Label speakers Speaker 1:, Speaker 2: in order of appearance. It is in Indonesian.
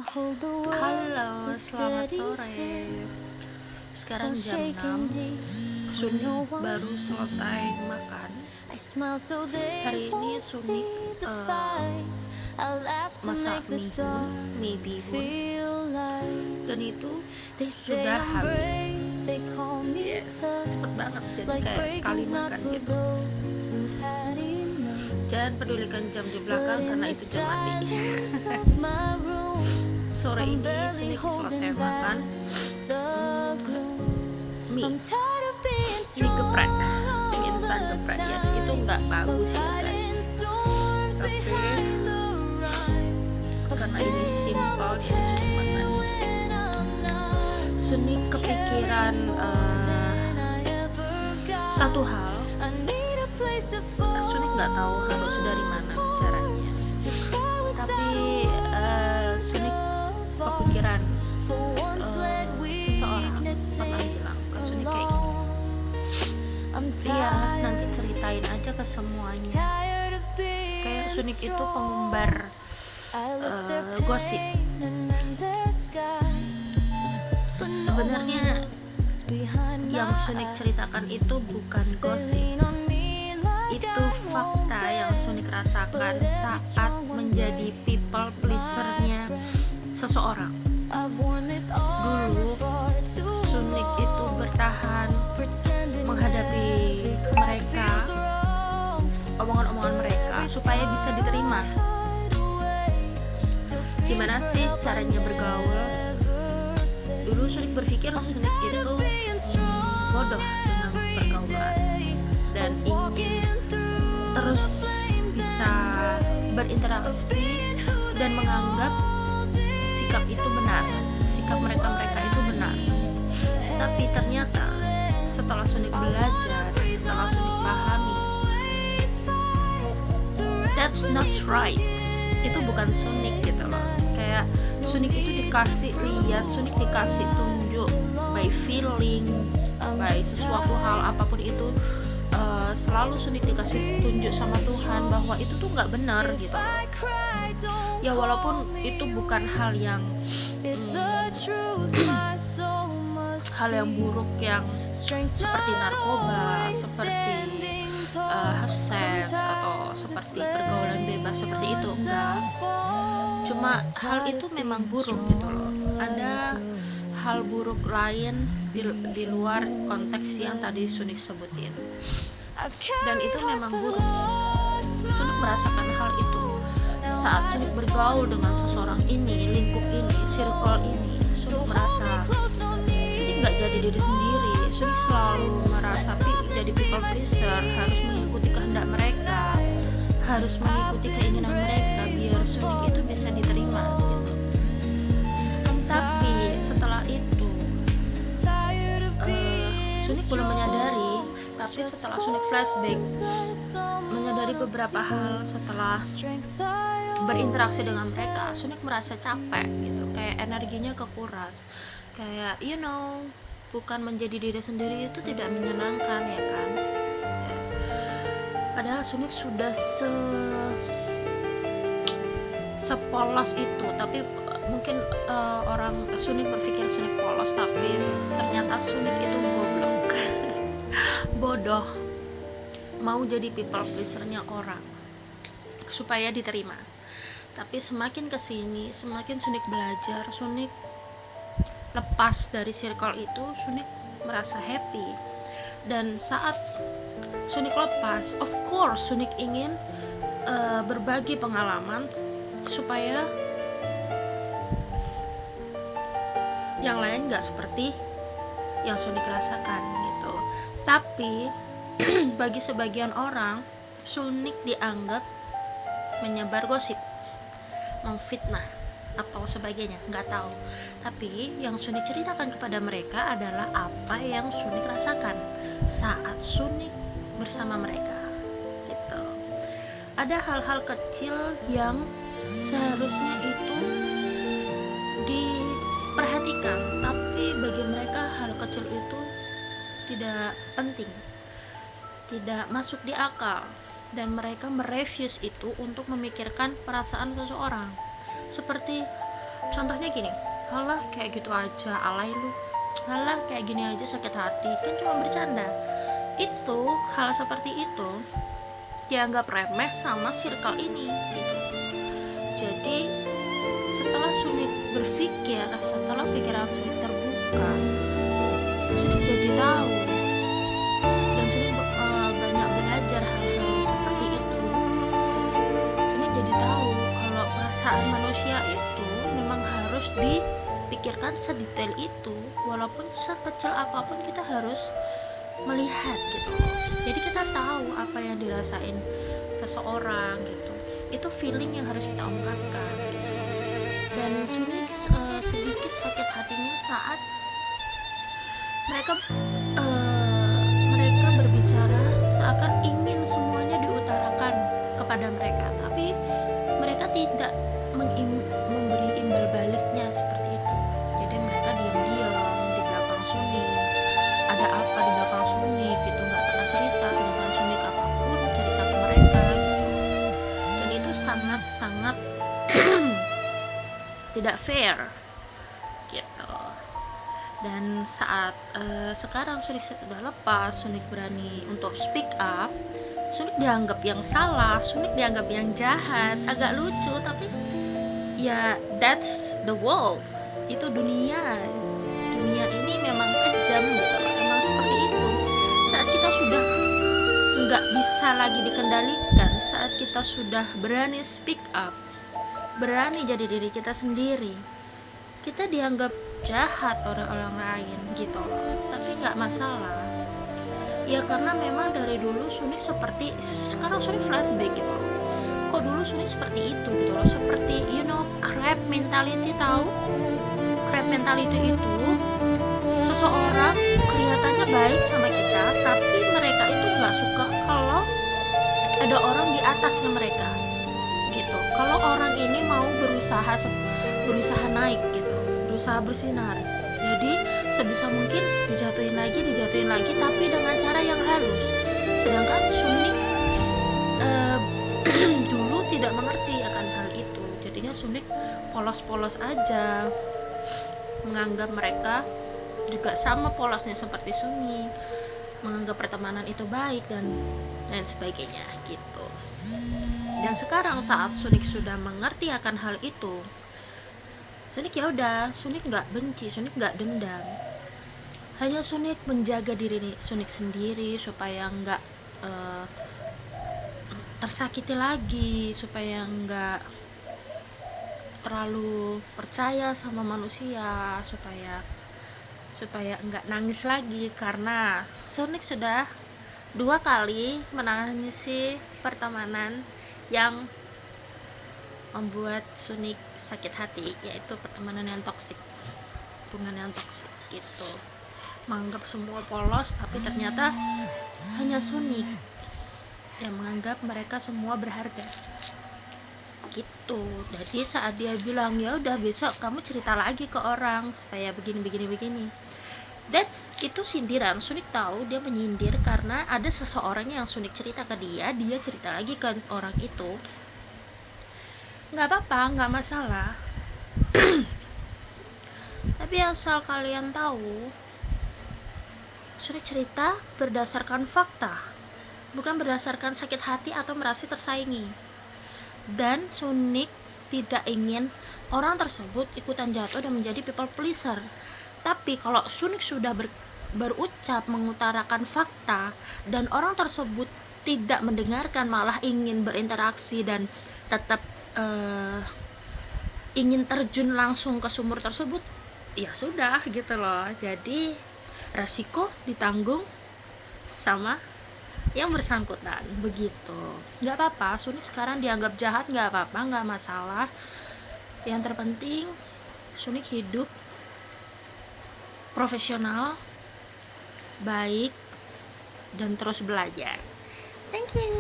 Speaker 1: Halo, selamat sore. Sekarang jam 6. Sunik baru selesai makan. Hari ini Sunik masak mie bihun, dan itu sudah habis. Cepet banget, jadi kayak sekali makan gitu. Jangan pedulikan jam di belakang karena itu jam mati. Sore ini Sunik selesai makan mie geprek, mie instan geprek. Ya yes, itu nggak bagus ya guys, tapi karena ini simple jadi Sunik makan. Sunik kepikiran satu hal. Sunik nggak tahu harus dari mana bicaranya, tapi Sunik kepikiran seseorang pernah bilang ke Sunik kayak gini, iya nanti ceritain aja ke semuanya. Kayak Sunik itu pengumbar gosip. Sebenarnya yang Sunik ceritakan itu bukan gosip, itu fakta yang Sunik rasakan saat menjadi people pleaser-nya seseorang. Dulu Sunik itu bertahan menghadapi mereka, omongan-omongan mereka supaya bisa diterima. Gimana sih caranya bergaul? Dulu Sunik berpikir Sunik itu bodoh dengan pergaulan dan ingin terus bisa berinteraksi dan menganggap sikap itu benar, sikap mereka itu benar. Tapi ternyata setelah Sunik belajar, setelah Sunik pahami, that's not right. Itu bukan Sunik gitu loh. Kayak Sunik itu dikasih lihat, Sunik dikasih tunjuk by feeling, by sesuatu hal apapun itu. Selalu Sunik dikasih tunjuk sama Tuhan bahwa itu tuh nggak benar gitu. Ya walaupun itu bukan hal yang buruk yang seperti narkoba, seperti have sex atau seperti pergaulan bebas seperti itu, enggak. Cuma hal itu memang buruk gitu loh. Ada hal buruk lain di luar konteks yang tadi Sunik sebutin, dan itu memang buruk. Sunik merasakan hal itu saat Sunik bergaul dengan seseorang ini, lingkup ini, circle ini. Sunik merasa Sunik nggak jadi diri sendiri. Sunik selalu merasa jadi people pleaser, harus mengikuti kehendak mereka, harus mengikuti keinginan mereka biar Sunik itu bisa diterima gitu. Tapi setelah itu Sunik belum menyadari, tapi setelah Sunik flashback menyadari beberapa hal setelah berinteraksi dengan mereka, Sunik merasa capek gitu, kayak energinya kekuras, kayak bukan menjadi diri sendiri itu tidak menyenangkan ya kan. Padahal Sunik sudah sepolos itu, tapi mungkin orang Sunik berpikir Sunik polos, tapi ternyata Sunik itu goblok. Bodoh, mau jadi people pleaser-nya orang supaya diterima. Tapi semakin kesini, semakin Sunik belajar, Sunik lepas dari circle itu, Sunik merasa happy. Dan saat Sunik lepas, of course Sunik ingin berbagi pengalaman supaya yang lain gak seperti yang Sunik rasakan gitu. Tapi bagi sebagian orang, Sunik dianggap menyebar gosip, memfitnah atau sebagainya, nggak tahu. Tapi yang Sunik ceritakan kepada mereka adalah apa yang Sunik rasakan saat Sunik bersama mereka gitu. Ada hal-hal kecil yang seharusnya itu diperhatikan, tapi bagi mereka hal kecil itu tidak penting, tidak masuk di akal, dan mereka merefuse itu untuk memikirkan perasaan seseorang. Seperti Contohnya gini, halah kayak gitu aja alay lu, halah kayak gini aja sakit hati, kan cuma bercanda. Itu hal seperti itu dianggap remeh sama circle ini gitu. Jadi setelah Sunik berpikir, setelah pikiran Sunik terbuka, Sunik jadi tahu, dan Sunik banyak belajar hal-hal seperti itu. Sunik jadi tahu kalau perasaan manusia itu memang harus dipikirkan sedetail itu, walaupun sekecil apapun kita harus melihat gitu loh. Jadi kita tahu apa yang dirasain seseorang gitu, itu feeling yang harus kita ungkapkan gitu. Dan Sunik sedikit sakit hatinya saat mereka mereka berbicara seakan ingin semuanya diutarakan kepada mereka, tapi mereka tidak memberi imbal baliknya seperti itu. Jadi mereka diam-diam di belakang Sunik, ada apa di belakang Sunik gitu, nggak pernah cerita, sedangkan Sunik apapun cerita ke mereka gitu. Dan itu sangat-sangat tidak fair gitu. Dan saat sekarang Sunik sudah lepas, Sunik berani untuk speak up, Sunik dianggap yang salah, Sunik dianggap yang jahat. Agak lucu, tapi ya that's the world. Itu dunia ini memang kejam gitu loh, memang seperti itu. Saat kita sudah nggak bisa lagi dikendalikan, saat kita sudah berani speak up, berani jadi diri kita sendiri, kita dianggap jahat oleh orang lain gitu loh. Tapi nggak masalah ya, karena memang dari dulu Sunik seperti, sekarang Sunik flashback gitu loh, kok dulu Sunik seperti itu gitu loh, seperti crab mentality. Tahu crab mentality itu seseorang kelihatannya baik sama kita, tapi mereka itu nggak suka kalau ada orang di atasnya mereka gitu. Kalau orang ini mau berusaha naik gitu, berusaha bersinar, jadi sebisa mungkin dijatuhin lagi, tapi dengan cara yang halus. Sedangkan Sunik dulu tidak mengerti akan hal itu, jadinya Sunik polos-polos aja, menganggap mereka juga sama polosnya seperti Sunik, menganggap pertemanan itu baik dan lain sebagainya gitu. Dan sekarang saat Sunik sudah mengerti akan hal itu, Sunik ya udah, Sunik nggak benci, Sunik nggak dendam, hanya Sunik menjaga diri Sunik sendiri supaya nggak tersakiti lagi, supaya nggak terlalu percaya sama manusia, supaya nggak nangis lagi, karena Sunik sudah 2 kali menangisi pertemanan yang membuat Sunik sakit hati, yaitu pertemanan yang toksik, hubungan yang toksik gitu. Menganggap semua polos, tapi ternyata hanya Sunik yang menganggap mereka semua berharga gitu. Jadi saat dia bilang ya udah besok kamu cerita lagi ke orang supaya begini, itu sindiran. Sunik tahu dia menyindir karena ada seseorang yang Sunik cerita ke dia cerita lagi ke orang itu. Nggak apa-apa, nggak masalah. Tapi asal kalian tahu, Sunik cerita berdasarkan fakta, bukan berdasarkan sakit hati atau merasa tersaingi. Dan Sunik tidak ingin orang tersebut ikutan jatuh dan menjadi people pleaser. Tapi kalau Sunik sudah berucap, mengutarakan fakta, dan orang tersebut tidak mendengarkan, malah ingin berinteraksi dan tetap ingin terjun langsung ke sumur tersebut, ya sudah gitu loh. Jadi resiko ditanggung sama yang bersangkutan begitu. Nggak apa-apa, Sunik sekarang dianggap jahat, nggak apa-apa, nggak masalah. Yang terpenting Sunik hidup profesional, baik, dan terus belajar. Thank you.